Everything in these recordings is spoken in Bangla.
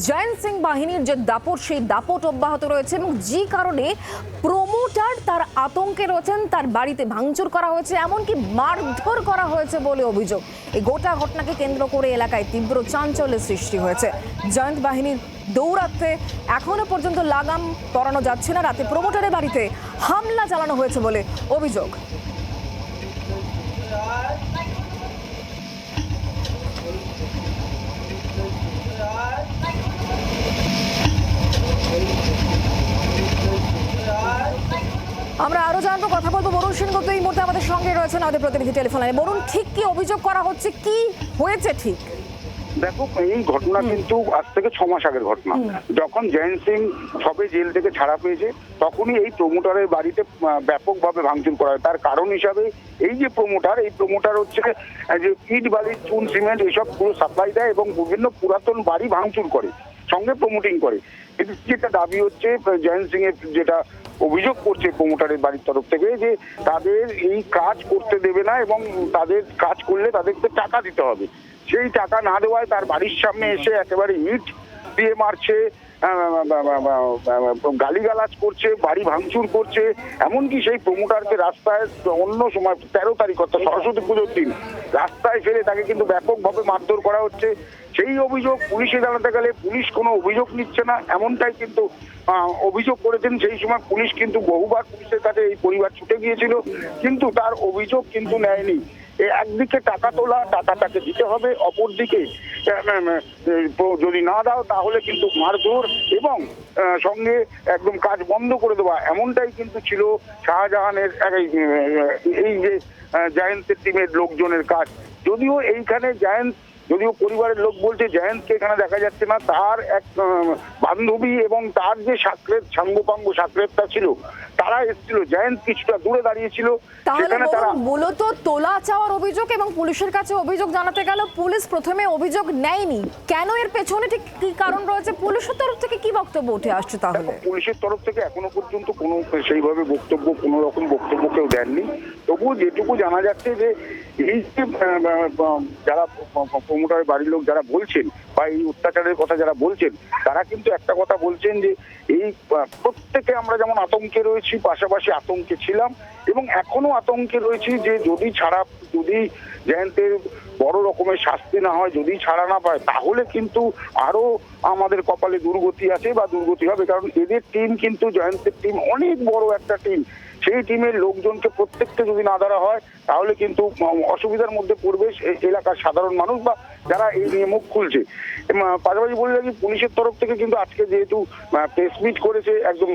জয়ন্ত সিং বাহিনীর যে দাপট, সেই দাপট অব্যাহত রয়েছে এবং যে কারণে প্রমোটার তার আতঙ্কে রয়েছেন। তার বাড়িতে ভাঙচুর করা হয়েছে, এমনকি মারধর করা হয়েছে বলে অভিযোগ। এই গোটা ঘটনাকে কেন্দ্র করে এলাকায় তীব্র চাঞ্চল্যের সৃষ্টি হয়েছে। জয়ন্ত বাহিনীর দৌরাত্মে এখনো পর্যন্ত লাগাম পরানো যাচ্ছে না। রাতে প্রমোটারের বাড়িতে হামলা চালানো হয়েছে বলে অভিযোগ। আমরা আরো জানবো, কথা বলবো বরুণ সেনগুপ্ত এই মুহূর্তে আমাদের সঙ্গে রয়েছেন, আমাদের প্রতিনিধি টেলিফোন লাইনে। বরুণ, ঠিক কি অভিযোগ করা হচ্ছে, কি হয়েছে ঠিক? দেখো, এই ঘটনা কিন্তু আজ থেকে 6 মাস আগের ঘটনা। যখন জয়ন্ত সিং সবে জেল থেকে ছাড়া পেয়েছে, তখনই এই প্রমোটারের বাড়িতে ব্যাপকভাবে ভাঙচুর করা হয়। তার কারণ হিসাবে এই যে প্রমোটার হচ্ছে যে ইট, বালি, চুন, সিমেন্ট এসব পুরো সাপ্লাই দেয় এবং বিভিন্ন পুরাতন বাড়ি ভাঙচুর করে, সঙ্গে প্রমোটিং করে। কিন্তু যেটা দাবি হচ্ছে, জয়ন্ত সিং এর যেটা অভিযোগ করছে প্রমোটারের বাড়ির তরফ থেকে, যে তাদের এই কাজ করতে দেবে না এবং তাদের কাজ করলে তাদেরকে টাকা দিতে হবে। সেই টাকা না দেওয়ায় তার বাড়ির সামনে এসে একেবারে ইট দিয়ে মারছে, গালিগালাজ করছে, বাড়ি ভাঙচুর করছে। এমনকি সেই প্রমোটারকে রাস্তায় অন্য সময় 13 তারিখ অর্থাৎ সরস্বতী পুজোর দিন রাস্তায় ফেলে তাকে কিন্তু ব্যাপকভাবে মারধর করা হচ্ছে। সেই অভিযোগ পুলিশে জানাতে গেলে পুলিশ কোনো অভিযোগ নিচ্ছে না, এমনটাই কিন্তু অভিযোগ করেছেন। সেই সময় পুলিশ কিন্তু বহুবার পুলিশের কাছে এই পরিবার ছুটে গিয়েছিল, কিন্তু তার অভিযোগ কিন্তু নেয়নি। একদিকে টাকা তোলা, টাকাটাকে দিতে হবে, অপরদিকে যদি না দাও তাহলে কিন্তু মারধর এবং সঙ্গে একদম কাজ বন্ধ করে দেওয়া, এমনটাই কিন্তু ছিল শাহজাহানের এই যে জয়ন্তের টিমের লোকজনের কাজ। যদিও এইখানে যদিও পরিবারের লোক বলছে জয়ন্তকে এখানে দেখা যাচ্ছে না, তার এক বান্ধবী এবং তার যে সাঙ্গপাঙ্গ সাকরেতটা ছিল তারা এসেছিল। জয়ন্ত কিছুটা দূরে দাঁড়িয়েছিল। সেখানে তারা মূলত তোলা চাওয়ার অভিযোগ এবং পুলিশের কাছে অভিযোগ জানাতে গেল। পুলিশ প্রথমে অভিযোগ নেয়নি, কেন? এর পেছনে ঠিক কি কারণ রয়েছে? পুলিশের তরফ থেকে কি বক্তব্য উঠে আসছে? তাহলে পুলিশের তরফ থেকে এখনো পর্যন্ত কোনো সেইভাবে কোনো রকম বক্তব্য কেউ দেননি। তবুও যেটুকু জানা যাচ্ছে যে এই যে যারা প্রমোটারের বাড়ির লোক যারা বলছেন বা এই অত্যাচারের কথা যারা বলছেন, তারা কিন্তু একটা কথা বলছেন যে এই প্রত্যেকে আমরা যেমন আতঙ্কে রয়েছি, পাশাপাশি আতঙ্কে ছিলাম এবং এখনো আতঙ্কে রয়েছি যে যদি জয়ন্তের বড় রকমের শাস্তি না হয়, যদি ছাড়া না পায়, তাহলে কিন্তু আরো আমাদের কপালে দুর্গতি আছে বা দুর্গতি হবে। কারণ এদের টিম কিন্তু, জয়ন্তের টিম অনেক বড় একটা টিম। সেই টিমের লোকজনকে প্রত্যেককে যদি না ধরা হয় তাহলে কিন্তু অসুবিধার মধ্যে পড়বে এলাকার সাধারণ মানুষ বা যারা এই নিয়ে মুখ খুলছে। পাশাপাশি বলে রাখি, পুলিশের তরফ থেকে কিন্তু আজকে যেহেতু প্রেস মিট করেছে একদম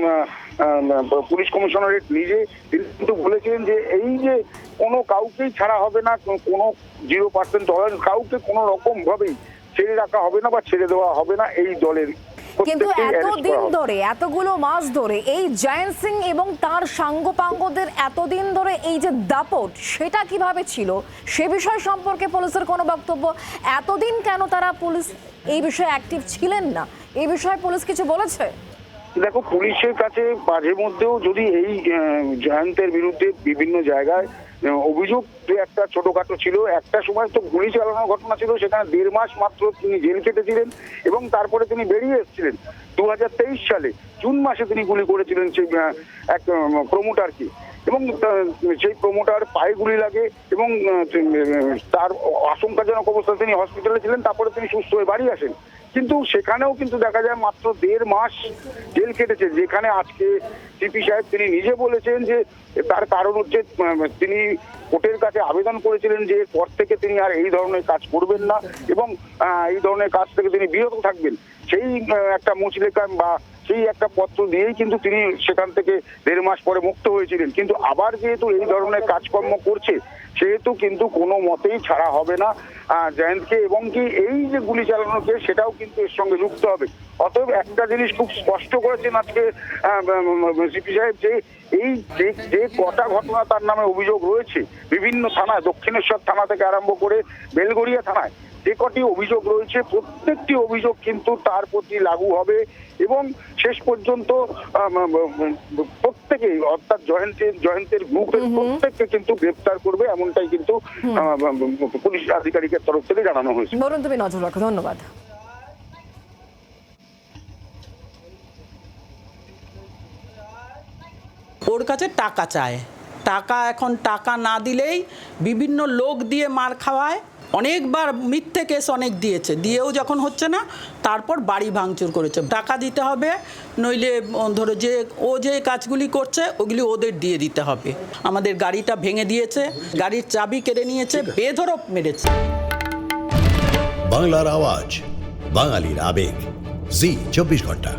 পুলিশ কমিশনারেট নিজে, তিনি কিন্তু বলেছেন যে এই যে কোনো কাউকেই ছাড়া হবে না, কোনো 0% টলারেন্স, কাউকে কোনো রকম ভাবেই ছেড়ে রাখা হবে না বা ছেড়ে দেওয়া হবে না এই দলের। কিন্তু এতদিন ধরে, এতগুলো মাস ধরে এই জয়ন্ত সিং এবং তার সাঙ্গপাঙ্গদের এতদিন ধরে এই যে দাপট, সেটা কিভাবে ছিল সে বিষয় সম্পর্কে পুলিশের কোনো বক্তব্য? এতদিন কেন তারা পুলিশ এই বিষয়ে অ্যাক্টিভ ছিলেন না? এই বিষয়ে পুলিশ কিছু বলেছে? দেখো, পুলিশের কাছে মাঝে মধ্যেও যদি এই জয়ন্তের বিরুদ্ধে বিভিন্ন জায়গায় অভিযোগ একটা ছোটখাটো ছিল। একটা সময় তো গুলি চালানোর ঘটনা ছিল, সেখানে 1.5 মাস মাত্র তিনি জেল কেটেছিলেন এবং তারপরে তিনি বেরিয়ে এসেছিলেন। 2023 সালে জুন মাসে তিনি গুলি করেছিলেন সেই এক প্রমোটারকে এবং সেই প্রমোটার পায়ে গুলি লাগে এবং তার আশঙ্কাজনক অবস্থায় তিনি হসপিটালে ছিলেন। তারপরে তিনি সুস্থ হয়ে বাড়ি আসেন, কিন্তু সেখানেও কিন্তু দেখা যায় মাত্র 1.5 মাস জেল কেটেছে। যেখানে আজকে সিপি সাহেব তিনি নিজে বলেছেন যে তার কারণ হচ্ছে তিনি কোর্টের কাছে আবেদন করেছিলেন যে পর থেকে তিনি আর এই ধরনের কাজ করবেন না এবং এই ধরনের কাজ থেকে তিনি বিরত থাকবেন। সেই একটা মুচলেখা বা সেই একটা পত্র দিয়েই কিন্তু তিনি সেখান থেকে 1.5 মাস পরে মুক্ত হয়েছিলেন। কিন্তু আবার যেহেতু এই ধরনের কাজকর্ম করছে, সেহেতু কিন্তু কোনো মতেই ছাড়া হবে না জয়ন্তকে, এবং কি এই যে গুলি চালানোর কেস সেটাও কিন্তু এর সঙ্গে যুক্ত হবে। অতএব একটা জিনিস খুব স্পষ্ট করেছেন আজকে সিপি সাহেব, যে এই যে কটা ঘটনা তার নামে অভিযোগ রয়েছে বিভিন্ন থানায়, দক্ষিণেশ্বর থানা থেকে আরম্ভ করে বেলগড়িয়া থানায় যে কটি অভিযোগ রয়েছে, প্রত্যেকটি অভিযোগ কিন্তু তার প্রতি লাগু হবে এবং শেষ পর্যন্ত প্রত্যেকেই, অর্থাৎ জয়ন্তের গ্রুপের প্রত্যেককে কিন্তু গ্রেপ্তার করবে, এমনটাই কিন্তু পুলিশ আধিকারিকের তরফ থেকে জানানো হয়েছে। বরুণ, তুমি নজর রাখো। ধন্যবাদ। ওর কাছে টাকা চায়, এখন টাকা না দিলেই বিভিন্ন লোক দিয়ে মার খাওয়ায়। অনেকবার মিথ্যে কেস অনেক দিয়েছে, দিয়েও যখন হচ্ছে না তারপর বাড়ি ভাঙচুর করেছে। টাকা দিতে হবে, নইলে ধরো যে কাজগুলি করছে ওগুলি ওদের দিয়ে দিতে হবে। আমাদের গাড়িটা ভেঙে দিয়েছে, গাড়ির চাবি কেড়ে নিয়েছে, বেধড়ক মেরেছে। বাংলার আওয়াজ, বাঙালির আবেগ, জি 24 ঘন্টা।